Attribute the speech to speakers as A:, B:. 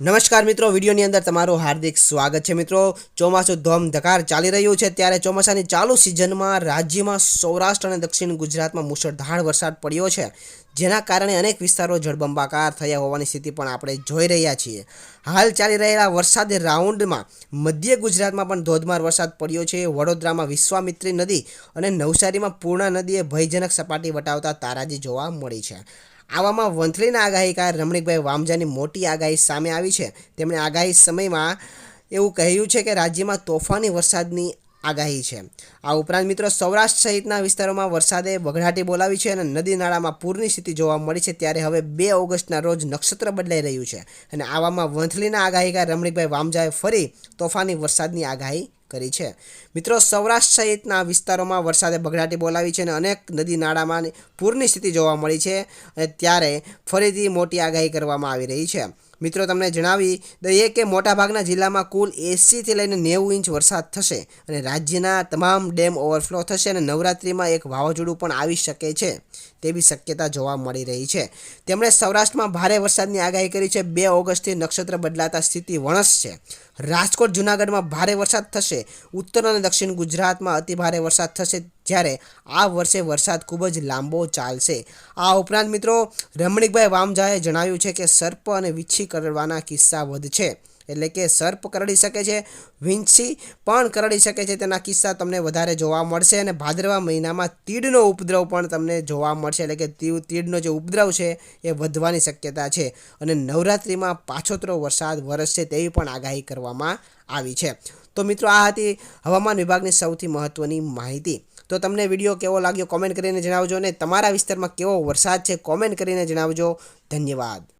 A: નમસ્કાર મિત્રો, વિડીયોની અંદર તમારું હાર્દિક સ્વાગત છે। મિત્રો, ચોમાસું ધોમધકાર ચાલી રહ્યું છે ત્યારે ચોમાસાની ચાલુ સિઝનમાં રાજ્યમાં સૌરાષ્ટ્ર અને દક્ષિણ ગુજરાતમાં મુશળધાર વરસાદ પડ્યો છે, જેના કારણે અનેક વિસ્તારો જળબંબાકાર થયા હોવાની સ્થિતિ પણ આપણે જોઈ રહ્યા છીએ। હાલ ચાલી રહેલા વરસાદી રાઉન્ડમાં મધ્ય ગુજરાતમાં પણ ધોધમાર વરસાદ પડ્યો છે। વડોદરામાં વિશ્વામિત્રી નદી અને નવસારીમાં પૂર્ણા નદીએ ભયજનક સપાટી વટાવતા તારાજી જોવા મળી છે। આવામાં વંથલીના આગાહીકાર રમણીકભાઈ વામજાની મોટી આગાહી સામે આવી છે। તેમણે આગાહી સમયમાં એવું કહ્યું છે કે રાજ્યમાં તોફાની વરસાદની આગાહી છે। આ ઉપરાંત મિત્રો, સૌરાષ્ટ્ર સહિતના વિસ્તારોમાં વરસાદે બઘડાટી બોલાવી છે અને નદી નાળામાં પૂરની સ્થિતિ જોવા મળી છે। ત્યારે હવે 2 ઓગસ્ટના રોજ નક્ષત્ર બદલાઈ રહ્યું છે અને આવામાં વંથલીના આગાહીકાર રમણીકભાઈ વામજાએ ફરી તોફાની વરસાદની આગાહી કરી છે। મિત્રો, સૌરાષ્ટ્ર સહિતના વિસ્તારોમાં વરસાદે બઘડાટી બોલાવી છે અને અનેક નદી નાળામાં પૂરની સ્થિતિ જોવા મળી છે અને ત્યારે ફરીથી મોટી આગાહી કરવામાં આવી રહી છે। મિત્રો, તમને જણાવી દઈએ કે મોટાભાગના જિલ્લામાં કુલ 80થી લઈને 90 ઇંચ વરસાદ થશે અને રાજ્યના તમામ ડેમ ઓવરફ્લો થશે અને નવરાત્રિમાં એક વાવાઝોડું પણ આવી શકે છે તેવી શક્યતા જોવા મળી રહી છે। તેમણે સૌરાષ્ટ્રમાં ભારે વરસાદની આગાહી કરી છે। 2 ઓગસ્ટથી નક્ષત્ર બદલાતા સ્થિતિ વણસશે। રાજકોટ, જૂનાગઢમાં ભારે વરસાદ થશે। ઉત્તર અને દક્ષિણ ગુજરાતમાં અતિભારે વરસાદ થશે, જ્યારે આ વર્ષે વરસાદ ખૂબ જ લાંબો ચાલશે। આ ઉપરાંત મિત્રો, રમણીકભાઈ વામજાએ જણાવ્યું છે કે સર્પ અને વીંછી કરડવાના કિસ્સા વધશે, એટલે કે સર્પ કરડી શકે છે, વીંછી પણ કરડી શકે છે, તેના કિસ્સા તમને વધારે જોવા મળશે અને ભાદરવા મહિનામાં તીડનો ઉપદ્રવ પણ તમને જોવા મળશે, એટલે કે તીડનો જે ઉપદ્રવ છે એ વધવાની શક્યતા છે અને નવરાત્રિમાં પાછોતરો વરસાદ વરસશે તેવી પણ આગાહી કરવામાં આવી છે। તો મિત્રો, આ હતી હવામાન વિભાગની સૌથી મહત્વની માહિતી। તો તમને વિડીયો કેવો લાગ્યો કોમેન્ટ કરીને જણાવજો અને તમારા વિસ્તારમાં કેવો વરસાદ છે કોમેન્ટ કરીને જણાવજો। ધન્યવાદ।